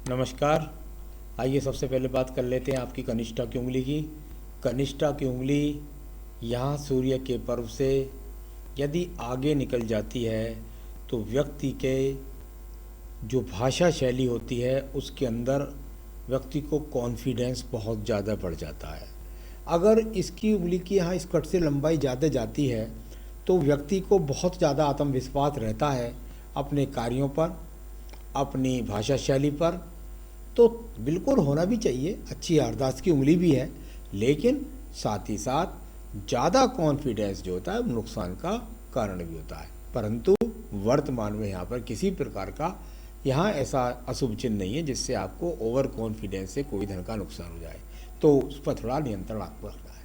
नमस्कार। आइए सबसे पहले बात कर लेते हैं आपकी कनिष्ठा की उंगली की। कनिष्ठा की उंगली यहाँ सूर्य के पर्व से यदि आगे निकल जाती है तो व्यक्ति के जो भाषा शैली होती है उसके अंदर व्यक्ति को कॉन्फिडेंस बहुत ज़्यादा बढ़ जाता है। अगर इसकी उंगली की यहाँ इस कट से लंबाई ज़्यादा जाती है तो व्यक्ति को बहुत ज़्यादा आत्मविश्वास रहता है अपने कार्यों पर, अपनी भाषा शैली पर। तो बिल्कुल होना भी चाहिए, अच्छी याददाश्त की उंगली भी है, लेकिन साथ ही साथ ज़्यादा कॉन्फिडेंस जो होता है वो नुकसान का कारण भी होता है। परंतु वर्तमान में यहाँ पर किसी प्रकार का यहाँ ऐसा अशुभ चिन्ह नहीं है जिससे आपको ओवर कॉन्फिडेंस से कोई धन का नुकसान हो जाए, तो उस पर थोड़ा नियंत्रण आपको रखना है।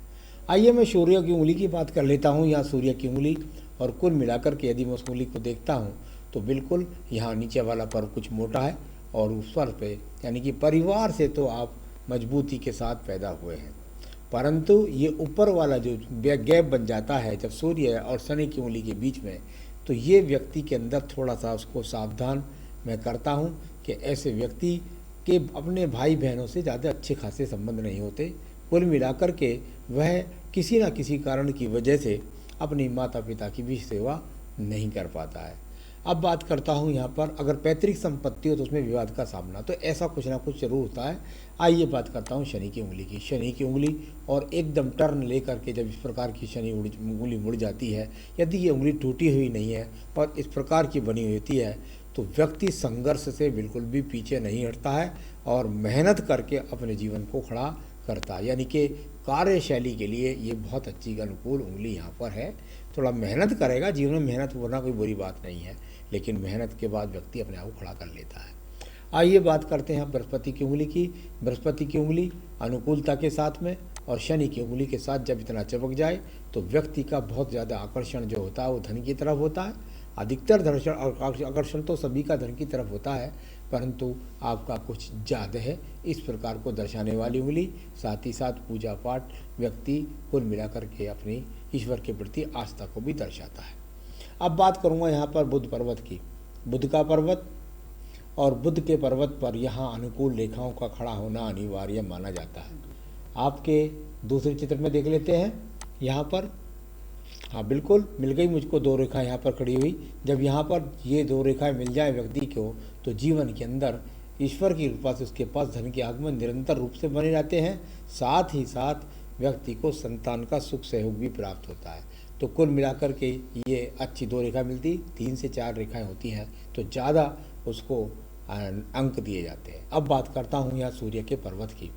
आइए मैं सूर्य की उंगली की बात कर लेता हूँ, यहाँ सूर्य की उंगली, और कुल मिलाकर के यदि मैं उस उंगली को देखता हूँ तो बिल्कुल यहाँ नीचे वाला पर्व कुछ मोटा है और उस पर पे यानी कि परिवार से तो आप मजबूती के साथ पैदा हुए हैं, परंतु ये ऊपर वाला जो गैप बन जाता है जब सूर्य और शनि की उंगली के बीच में, तो ये व्यक्ति के अंदर थोड़ा सा उसको सावधान मैं करता हूँ कि ऐसे व्यक्ति के अपने भाई बहनों से ज़्यादा अच्छे खासे संबंध नहीं होते। कुल मिलाकर के वह किसी न किसी कारण की वजह से अपनी माता पिता की भी सेवा नहीं कर पाता है। अब बात करता हूँ यहाँ पर अगर पैतृक संपत्ति हो तो उसमें विवाद का सामना, तो ऐसा कुछ ना कुछ जरूर होता है। आइए बात करता हूँ शनि की उंगली की। शनि की उंगली और एकदम टर्न लेकर के जब इस प्रकार की शनि उंगली मुड़ जाती है, यदि ये उंगली टूटी हुई नहीं है और इस प्रकार की बनी हुई होती है, तो व्यक्ति संघर्ष से बिल्कुल भी पीछे नहीं हटता है और मेहनत करके अपने जीवन को खड़ा करता है। यानी कि कार्यशैली के लिए ये बहुत अच्छी अनुकूल उंगली यहाँ पर है। थोड़ा मेहनत करेगा, जीवन में मेहनत होना कोई बुरी बात नहीं है, लेकिन मेहनत के बाद व्यक्ति अपने आप को खड़ा कर लेता है। आइए बात करते हैं बृहस्पति की उंगली की। बृहस्पति की उंगली अनुकूलता के साथ में और शनि की उंगली के साथ जब इतना चमक जाए तो व्यक्ति का बहुत ज़्यादा आकर्षण जो होता है वो धन की तरफ होता है। अधिकतर दर्शन और आकर्षण तो सभी का धन की तरफ होता है, परंतु आपका कुछ ज़्यादा है, इस प्रकार को दर्शाने वाली उंगली। साथ ही साथ पूजा पाठ व्यक्ति कुल मिलाकर के अपनी ईश्वर के प्रति आस्था को भी दर्शाता है। अब बात करूँगा यहाँ पर बुध पर्वत की। बुध का पर्वत और बुध के पर्वत पर यहाँ अनुकूल रेखाओं का खड़ा होना अनिवार्य माना जाता है। आपके दूसरे चित्र में देख लेते हैं यहाँ पर, हाँ बिल्कुल मिल गई मुझको दो रेखा यहाँ पर खड़ी हुई। जब यहाँ पर ये दो रेखाएं मिल जाए व्यक्ति को तो जीवन के अंदर ईश्वर की कृपा से उसके पास धन के आगमन निरंतर रूप से बने रहते हैं। साथ ही साथ व्यक्ति को संतान का सुख सहयोग भी प्राप्त होता है। तो कुल मिलाकर के ये अच्छी दो रेखा मिलती, 3 से 4 रेखाएं होती हैं तो ज़्यादा उसको अंक दिए जाते हैं। अब बात करता हूँ यहाँ सूर्य के पर्वत की।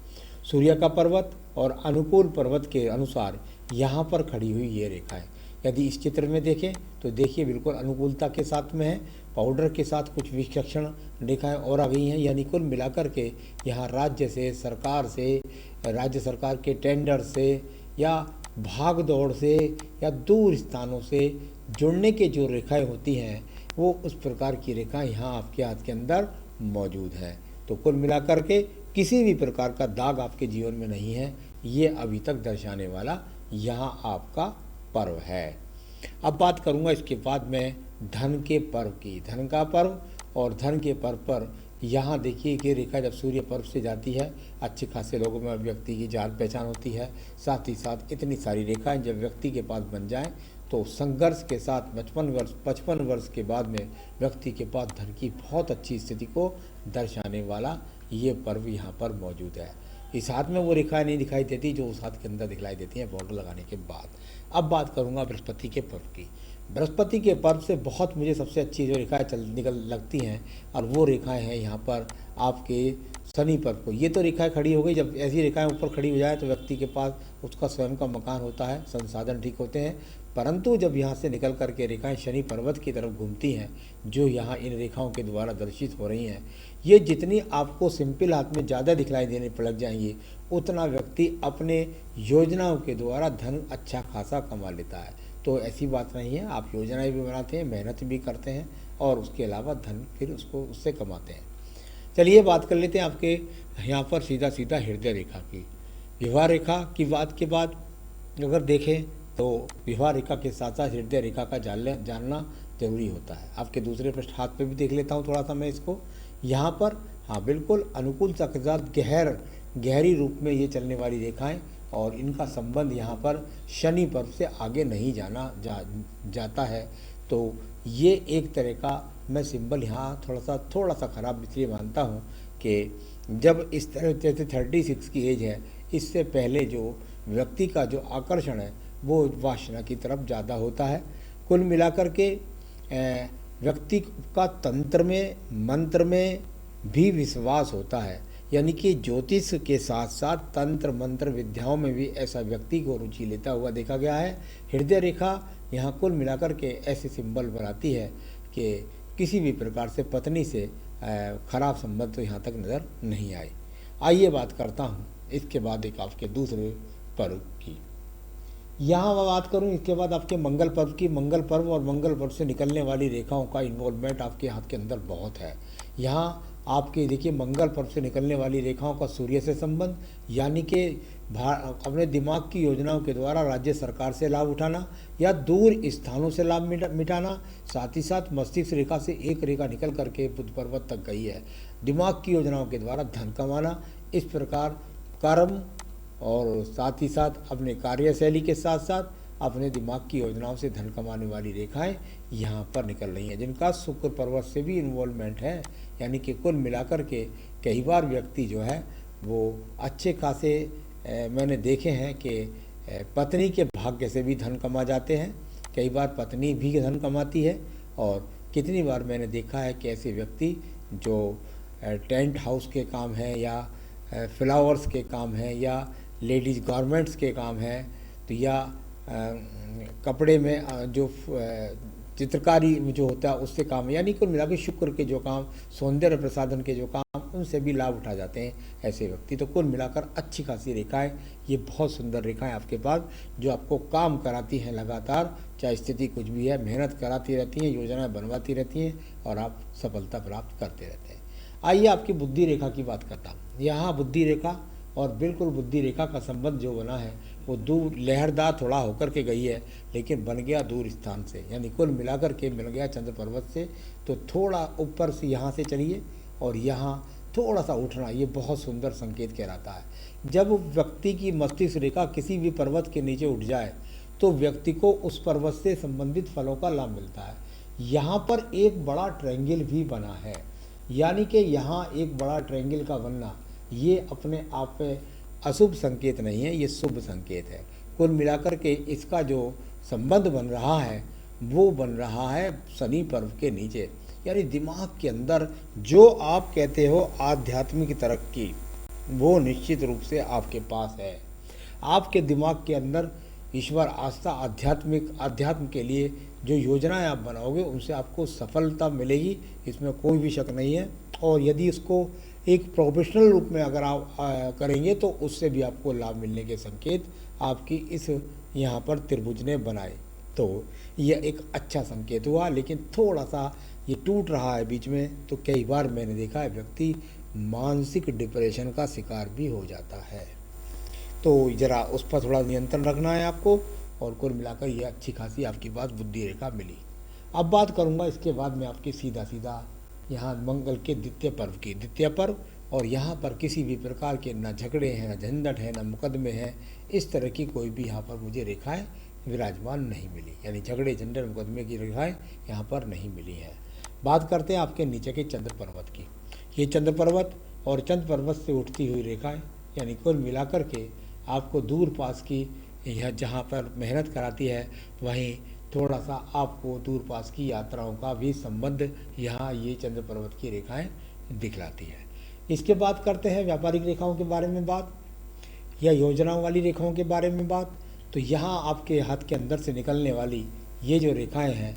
सूर्य का पर्वत और अनुकूल पर्वत के अनुसार यहाँ पर खड़ी हुई ये रेखा है। यदि इस चित्र में देखें तो देखिए बिल्कुल अनुकूलता के साथ में है, पाउडर के साथ कुछ विचक्षण रेखाएं और आ गई हैं। यानी कुल मिलाकर के यहाँ राज्य से, सरकार से, राज्य सरकार के टेंडर से या भाग दौड़ से या दूर स्थानों से जुड़ने के जो रेखाएं होती हैं वो उस प्रकार की रेखाएं यहाँ आपके हाथ के अंदर मौजूद हैं। तो कुल मिलाकर के किसी भी प्रकार का दाग आपके जीवन में नहीं है, ये अभी तक दर्शाने वाला यहाँ आपका पर्व है। अब बात करूँगा इसके बाद में धन के पर्व की। धन का पर्व और धन के पर्व पर यहाँ देखिए कि रेखा जब सूर्य पर्व से जाती है, अच्छे खासे लोगों में व्यक्ति की जान पहचान होती है। साथ ही साथ इतनी सारी रेखाएं जब व्यक्ति के पास बन जाएं तो संघर्ष के साथ 55 वर्ष के बाद में व्यक्ति के पास धन की बहुत अच्छी स्थिति को दर्शाने वाला ये पर्व यहाँ पर मौजूद है। इस हाथ में वो रेखाएं नहीं दिखाई देती जो उस हाथ के अंदर दिखलाई देती हैं बॉर्डर लगाने के बाद। अब बात करूँगा बृहस्पति के पर्व की। बृहस्पति के पर्व से बहुत मुझे सबसे अच्छी जो रेखाएं निकल लगती हैं और वो रेखाएं हैं यहाँ पर आपके शनि पर्व को। ये तो रेखाएं खड़ी हो गई, जब ऐसी रेखाएं ऊपर खड़ी हो जाए तो व्यक्ति के पास उसका स्वयं का मकान होता है, संसाधन ठीक होते हैं। परंतु जब यहाँ से निकल कर के रेखाएं शनि पर्वत की तरफ घूमती हैं जो यहाँ इन रेखाओं के द्वारा दर्शित हो रही हैं, ये जितनी आपको सिंपल हाथ में ज़्यादा दिखलाई देने पर लग जाएंगी उतना व्यक्ति अपने योजनाओं के द्वारा धन अच्छा खासा कमा लेता है। तो ऐसी बात नहीं है, आप योजनाएं भी बनाते हैं, मेहनत भी करते हैं और उसके अलावा धन फिर उसको उससे कमाते हैं। चलिए बात कर लेते हैं आपके यहाँ पर सीधा सीधा हृदय रेखा की। विवाह रेखा की बात के बाद अगर देखें तो विवाह रेखा के साथ साथ हृदय रेखा का जानना जरूरी होता है। आपके दूसरे पृष्ठ हाथ पे भी देख लेता हूँ थोड़ा सा मैं इसको। यहाँ पर हाँ बिल्कुल अनुकूलता के साथ गहरी रूप में ये चलने वाली रेखाएं, और इनका संबंध यहाँ पर शनि पर्व से आगे नहीं जाता है। तो ये एक तरह का मैं सिंबल यहाँ थोड़ा सा ख़राब इसलिए मानता हूँ कि जब इस तरह जैसे 36 की एज है, इससे पहले जो व्यक्ति का जो आकर्षण है वो वासना की तरफ ज़्यादा होता है। कुल मिलाकर के व्यक्ति का तंत्र में मंत्र में भी विश्वास होता है, यानी कि ज्योतिष के साथ साथ तंत्र मंत्र विद्याओं में भी ऐसा व्यक्ति को रुचि लेता हुआ देखा गया है। हृदय रेखा यहाँ कुल मिलाकर के ऐसे सिंबल बनाती है कि किसी भी प्रकार से पत्नी से खराब संबंध तो यहाँ तक नज़र नहीं आए। आइए बात करता हूँ इसके बाद एक आपके दूसरे पर्व की। यहाँ मैं बात करूँ इसके बाद आपके मंगल पर्व की। मंगल पर्व और मंगल पर्व से निकलने वाली रेखाओं का इन्वॉल्वमेंट आपके हाथ के अंदर बहुत है। यहाँ आपके देखिए मंगल पर्व से निकलने वाली रेखाओं का सूर्य से संबंध, यानी कि अपने दिमाग की योजनाओं के द्वारा राज्य सरकार से लाभ उठाना या दूर स्थानों से लाभ मिटाना। साथ ही साथ मस्तिष्क रेखा से एक रेखा निकल करके बुध पर्वत तक गई है। दिमाग की योजनाओं के द्वारा धन कमाना, इस प्रकार कर्म और साथ ही साथ अपने कार्यशैली के साथ साथ अपने दिमाग की योजनाओं से धन कमाने वाली रेखाएं यहाँ पर निकल रही हैं, जिनका शुक्र पर्वत से भी इन्वॉल्वमेंट है। यानी कि कुल मिलाकर के कई बार व्यक्ति जो है वो अच्छे खासे मैंने देखे हैं कि पत्नी के भाग्य से भी धन कमा जाते हैं। कई बार पत्नी भी धन कमाती है, और कितनी बार मैंने देखा है कि ऐसे व्यक्ति जो टेंट हाउस के काम है या फ्लावर्स के काम है या लेडीज़ गारमेंट्स के काम है, तो या कपड़े में जो चित्रकारी में जो होता है उससे काम, यानी कुल मिला के शुक्र के जो काम, सौंदर्य प्रसाधन के जो काम, उनसे भी लाभ उठा जाते हैं ऐसे व्यक्ति। तो कुल मिलाकर अच्छी खासी रेखाएं, ये बहुत सुंदर रेखाएं आपके पास जो आपको काम कराती हैं लगातार, चाहे स्थिति कुछ भी है, मेहनत कराती रहती हैं, योजनाएं बनवाती रहती हैं और आप सफलता प्राप्त करते रहते हैं। आइए आपकी बुद्धि रेखा की बात करता हूँ। यहाँ बुद्धि रेखा और बिल्कुल बुद्धि रेखा का संबंध जो बना है वो दूर लहरदार थोड़ा होकर के गई है, लेकिन बन गया दूर स्थान से, यानी कुल मिलाकर के मिल गया चंद्र पर्वत से। तो थोड़ा ऊपर से यहाँ से चलिए और यहाँ थोड़ा सा उठना, ये बहुत सुंदर संकेत कहलाता है। जब व्यक्ति की मस्तिष्क रेखा किसी भी पर्वत के नीचे उठ जाए तो व्यक्ति को उस पर्वत से संबंधित फलों का लाभ मिलता है। यहाँ पर एक बड़ा ट्रायंगल भी बना है, यानी कि यहाँ एक बड़ा ट्रायंगल का बनना ये अपने आप में अशुभ संकेत नहीं है, ये शुभ संकेत है। कुल मिलाकर के इसका जो संबंध बन रहा है वो बन रहा है शनि पर्व के नीचे, यानी दिमाग के अंदर जो आप कहते हो आध्यात्मिक तरक्की वो निश्चित रूप से आपके पास है। आपके दिमाग के अंदर ईश्वर आस्था अध्यात्म के लिए जो योजनाएं आप बनाओगे उनसे आपको सफलता मिलेगी, इसमें कोई भी शक नहीं है। और यदि इसको एक प्रोफेशनल रूप में अगर आप करेंगे तो उससे भी आपको लाभ मिलने के संकेत आपकी इस यहाँ पर त्रिभुज ने बनाए, तो यह एक अच्छा संकेत हुआ। लेकिन थोड़ा सा ये टूट रहा है बीच में, तो कई बार मैंने देखा है व्यक्ति मानसिक डिप्रेशन का शिकार भी हो जाता है। तो ज़रा उस पर थोड़ा नियंत्रण रखना है आपको, और कुल मिलाकर ये अच्छी खासी आपके पास बुद्धि रेखा मिली। अब बात करूँगा इसके बाद मैं आपकी सीधा यहाँ मंगल के द्वितीय पर्व की। द्वितीय पर्व, और यहाँ पर किसी भी प्रकार के ना झगड़े हैं, ना झंझट है, ना मुकदमे हैं, इस तरह की कोई भी यहाँ पर मुझे रेखाएं विराजमान नहीं मिली, यानी झगड़े झंझट मुकदमे की रेखाएं यहाँ पर नहीं मिली हैं। बात करते हैं आपके नीचे के चंद्र पर्वत की। ये चंद्र पर्वत और चंद्र पर्वत से उठती हुई रेखाएं, यानी कुल मिलाकर के आपको दूर पास की यह जहाँ पर मेहनत कराती है वहीं थोड़ा सा आपको दूर पास की यात्राओं का भी संबंध यहाँ ये चंद्र पर्वत की रेखाएं दिखलाती है। इसके बाद करते हैं व्यापारिक रेखाओं के बारे में बात, या योजनाओं वाली रेखाओं के बारे में बात। तो यहाँ आपके हाथ के अंदर से निकलने वाली ये जो रेखाएं हैं,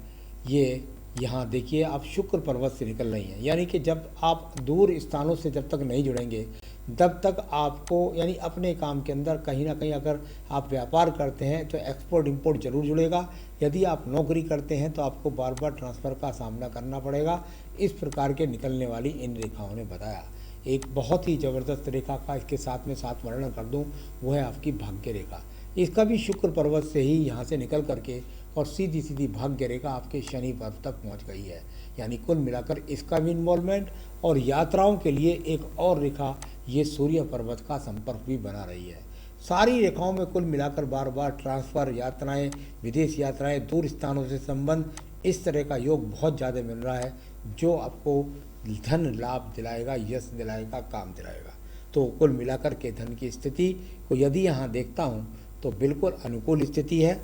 ये यहाँ देखिए आप शुक्र पर्वत से निकल रही हैं, यानी कि जब आप दूर स्थानों से जब तक नहीं जुड़ेंगे तब तक आपको, यानी अपने काम के अंदर कहीं ना कहीं अगर आप व्यापार करते हैं तो एक्सपोर्ट इंपोर्ट जरूर जुड़ेगा। यदि आप नौकरी करते हैं तो आपको बार बार ट्रांसफ़र का सामना करना पड़ेगा। इस प्रकार के निकलने वाली इन रेखाओं ने बताया। एक बहुत ही ज़बरदस्त रेखा का इसके साथ में साथ वर्णन कर दूं, वो है आपकी भाग्य रेखा। इसका भी शुक्र पर्वत से ही यहाँ से निकल करके और सीधी सीधी भाग्य रेखा आपके शनि पर्व तक पहुंच गई है। यानी कुल मिलाकर इसका भी इन्वॉल्वमेंट, और यात्राओं के लिए एक और रेखा ये सूर्य पर्वत का संपर्क भी बना रही है। सारी रेखाओं में कुल मिलाकर बार बार ट्रांसफ़र, यात्राएं, विदेश यात्राएं, दूर स्थानों से संबंध, इस तरह का योग बहुत ज़्यादा मिल रहा है, जो आपको धन लाभ दिलाएगा, यश दिलाएगा, काम दिलाएगा। तो कुल मिलाकर के धन की स्थिति को यदि यहाँ देखता हूँ तो बिल्कुल अनुकूल स्थिति है।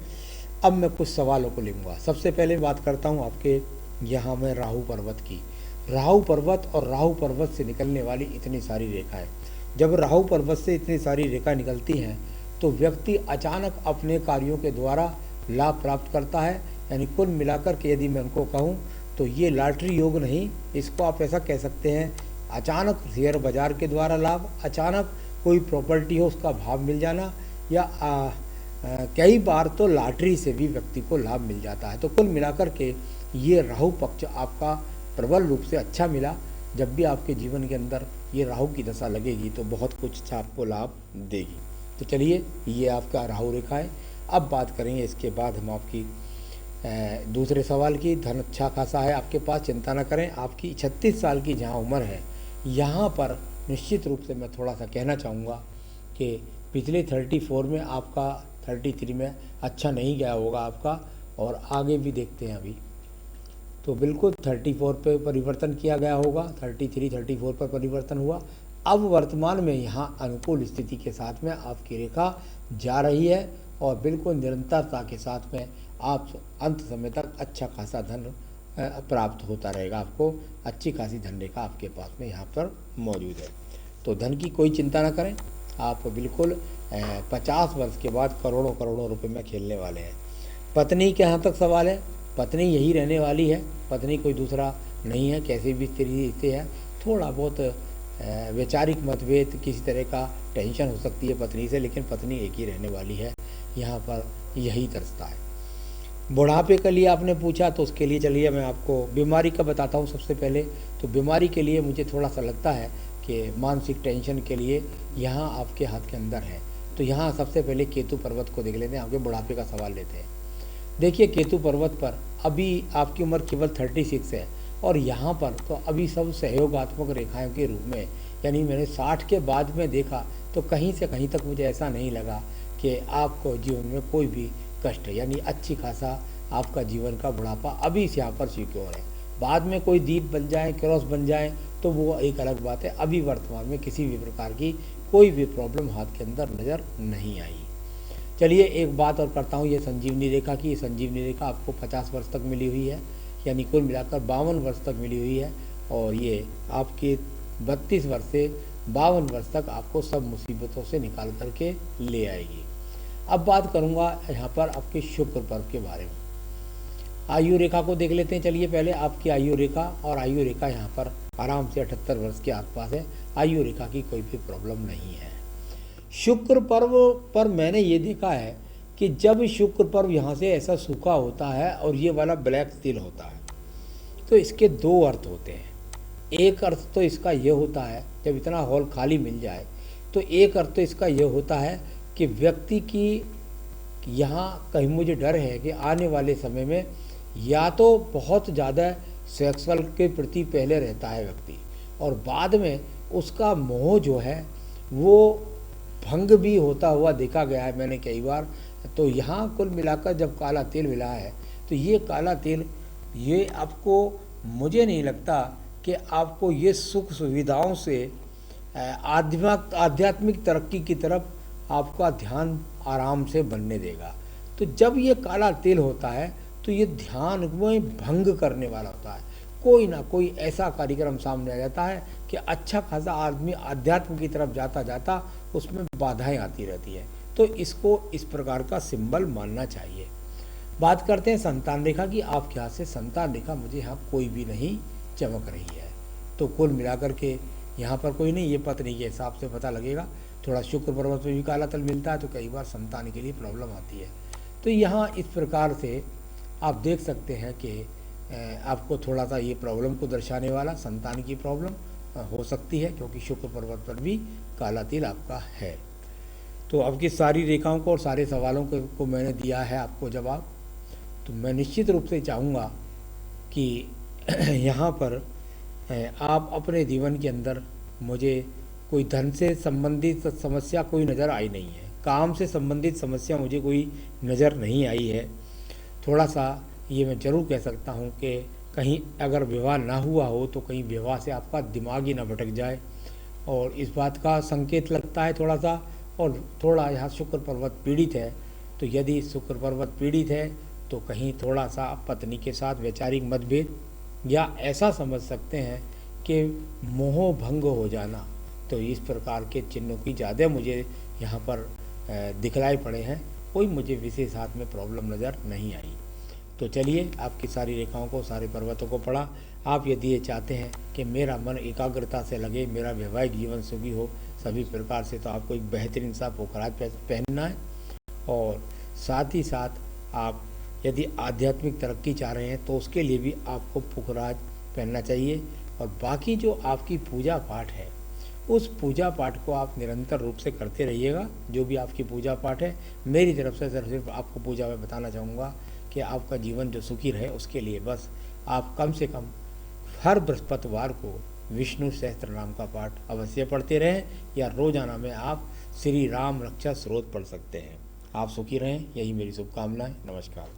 अब मैं कुछ सवालों को लूँगा। सबसे पहले बात करता हूँ आपके यहाँ मैं राहु पर्वत की। राहु पर्वत और राहु पर्वत से निकलने वाली इतनी सारी रेखाएं, जब राहु पर्वत से इतनी सारी रेखा निकलती हैं तो व्यक्ति अचानक अपने कार्यों के द्वारा लाभ प्राप्त करता है। यानी कुल मिलाकर के यदि मैं उनको कहूँ तो ये लॉटरी योग नहीं, इसको आप ऐसा कह सकते हैं, अचानक शेयर बाजार के द्वारा लाभ, अचानक कोई प्रॉपर्टी हो उसका भाव मिल जाना, या कई बार तो लॉटरी से भी व्यक्ति को लाभ मिल जाता है। तो कुल मिलाकर के ये राहु पक्ष आपका प्रबल रूप से अच्छा मिला। जब भी आपके जीवन के अंदर ये राहु की दशा लगेगी तो बहुत कुछ अच्छा आपको लाभ देगी। तो चलिए, ये आपका राहु रेखा है। अब बात करेंगे इसके बाद हम आपकी दूसरे सवाल की। धन अच्छा खासा है आपके पास, चिंता न करें। आपकी 36 साल की जहाँ उम्र है, यहाँ पर निश्चित रूप से मैं थोड़ा सा कहना चाहूँगा कि पिछले 34 में आपका 33 में अच्छा नहीं गया होगा आपका, और आगे भी देखते हैं अभी तो बिल्कुल 34 पे परिवर्तन किया गया होगा, 33, 34 पर परिवर्तन हुआ। अब वर्तमान में यहाँ अनुकूल स्थिति के साथ में आपकी रेखा जा रही है, और बिल्कुल निरंतरता के साथ में आप अंत समय तक अच्छा खासा धन प्राप्त होता रहेगा। आपको अच्छी खासी धन रेखा आपके पास में यहाँ पर मौजूद है। तो धन की कोई चिंता ना करें, आप बिल्कुल 50 वर्ष के बाद करोड़ों करोड़ों रुपए में खेलने वाले हैं। पत्नी के यहाँ तक सवाल है, पत्नी यही रहने वाली है, पत्नी कोई दूसरा नहीं है, कैसे भी स्थिति से है। थोड़ा बहुत वैचारिक मतभेद, किसी तरह का टेंशन हो सकती है पत्नी से, लेकिन पत्नी एक ही रहने वाली है, यहाँ पर यही दर्शता है। बुढ़ापे के लिए आपने पूछा, तो उसके लिए चलिए मैं आपको बीमारी का बताता हूँ। सबसे पहले तो बीमारी के लिए मुझे थोड़ा सा लगता है कि मानसिक टेंशन के लिए यहाँ आपके हाथ के अंदर है। तो यहाँ सबसे पहले केतु पर्वत को देख लेते हैं, आपके बुढ़ापे का सवाल लेते हैं। देखिए, केतु पर्वत पर अभी आपकी उम्र केवल 36 है, और यहाँ पर तो अभी सब सहयोगात्मक रेखाओं के रूप में, यानी मैंने 60 के बाद में देखा तो कहीं से कहीं तक मुझे ऐसा नहीं लगा कि आपको जीवन में कोई भी कष्ट है। यानी अच्छी खासा आपका जीवन का बुढ़ापा अभी से यहाँ पर सिक्योर है। बाद में कोई दीप बन जाए, क्रॉस बन जाए तो वो एक अलग बात है। अभी वर्तमान में किसी भी प्रकार की कोई भी प्रॉब्लम हाथ के अंदर नज़र नहीं आई। चलिए, एक बात और करता हूँ ये संजीवनी रेखा की। ये संजीवनी रेखा आपको 50 वर्ष तक मिली हुई है, यानी कुल मिलाकर 52 वर्ष तक मिली हुई है, और ये आपके 32 वर्ष से 52 वर्ष तक आपको सब मुसीबतों से निकाल करके ले आएगी। अब बात करूँगा यहाँ पर आपके शुक्र पर्व के बारे में। आयु रेखा को देख लेते हैं। चलिए, पहले आपकी आयु रेखा, और आयु रेखा यहाँ पर आराम से 78 वर्ष के आसपास है। आयु रेखा की कोई भी प्रॉब्लम नहीं है। शुक्र पर्व पर मैंने ये देखा है कि जब शुक्र पर्व यहाँ से ऐसा सूखा होता है और ये वाला ब्लैक तिल होता है, तो इसके दो अर्थ होते हैं। एक अर्थ तो इसका ये होता है, जब इतना हॉल खाली मिल जाए तो एक अर्थ तो इसका ये होता है कि व्यक्ति की यहाँ कहीं मुझे डर है कि आने वाले समय में या तो बहुत ज़्यादा सेक्सुअल के प्रति पहले रहता है व्यक्ति, और बाद में उसका मोह जो है वो भंग भी होता हुआ देखा गया है मैंने कई बार। तो यहाँ कुल मिलाकर जब काला तिल मिला है तो ये काला तिल, ये आपको, मुझे नहीं लगता कि आपको ये सुख सुविधाओं से आध्यात्मिक तरक्की की तरफ आपका ध्यान आराम से बनने देगा। तो जब ये काला तिल होता है तो ये ध्यान में भंग करने वाला होता है। कोई ना कोई ऐसा कार्यक्रम सामने आ जाता है कि अच्छा खासा आदमी अध्यात्म की तरफ जाता जाता उसमें बाधाएं आती रहती है। तो इसको इस प्रकार का सिंबल मानना चाहिए। बात करते हैं संतान रेखा की। आपके हाथ से संतान रेखा मुझे यहाँ कोई भी नहीं चमक रही है। तो कुल मिलाकर के यहाँ पर कोई नहीं, ये पत्नी के हिसाब से पता लगेगा। थोड़ा शुक्र पर्वत में भी काला तल मिलता है तो कई बार संतान के लिए प्रॉब्लम आती है। तो यहाँ इस प्रकार से आप देख सकते हैं कि आपको थोड़ा सा ये प्रॉब्लम को दर्शाने वाला संतान की प्रॉब्लम हो सकती है, क्योंकि शुक्र पर्वत पर भी काला तिल आपका है। तो आपकी सारी रेखाओं को और सारे सवालों को मैंने दिया है आपको जवाब। तो मैं निश्चित रूप से चाहूँगा कि यहाँ पर आप अपने जीवन के अंदर, मुझे कोई धन से संबंधित समस्या कोई नज़र आई नहीं है, काम से संबंधित समस्या मुझे कोई नज़र नहीं आई है। थोड़ा सा ये मैं ज़रूर कह सकता हूँ कि कहीं अगर विवाह ना हुआ हो तो कहीं विवाह से आपका दिमाग ही ना भटक जाए, और इस बात का संकेत लगता है थोड़ा सा। और थोड़ा यहाँ शुक्र पर्वत पीड़ित है, तो यदि शुक्र पर्वत पीड़ित है तो कहीं थोड़ा सा पत्नी के साथ वैचारिक मतभेद, या ऐसा समझ सकते हैं कि मोह भंग हो जाना, तो इस प्रकार के चिन्हों की ज़्यादा मुझे यहाँ पर दिखलाई पड़े हैं। कोई मुझे विशेष हाथ में प्रॉब्लम नज़र नहीं आई। तो चलिए, आपकी सारी रेखाओं को, सारे पर्वतों को पढ़ा। आप यदि ये चाहते हैं कि मेरा मन एकाग्रता से लगे, मेरा वैवाहिक जीवन सुखी हो सभी प्रकार से, तो आपको एक बेहतरीन सा पोखराज पहनना है। और साथ ही साथ आप यदि आध्यात्मिक तरक्की चाह रहे हैं तो उसके लिए भी आपको पोखराज पहनना चाहिए। और बाकी जो आपकी पूजा पाठ है, उस पूजा पाठ को आप निरंतर रूप से करते रहिएगा। जो भी आपकी पूजा पाठ है, मेरी तरफ से सिर्फ आपको पूजा में बताना चाहूँगा कि आपका जीवन जो सुखी रहे, उसके लिए बस आप कम से कम हर बृहस्पतिवार को विष्णु सहस्त्र नाम का पाठ अवश्य पढ़ते रहें, या रोजाना में आप श्री राम रक्षा स्रोत पढ़ सकते हैं। आप सुखी रहें, यही मेरी शुभकामनाएं। नमस्कार।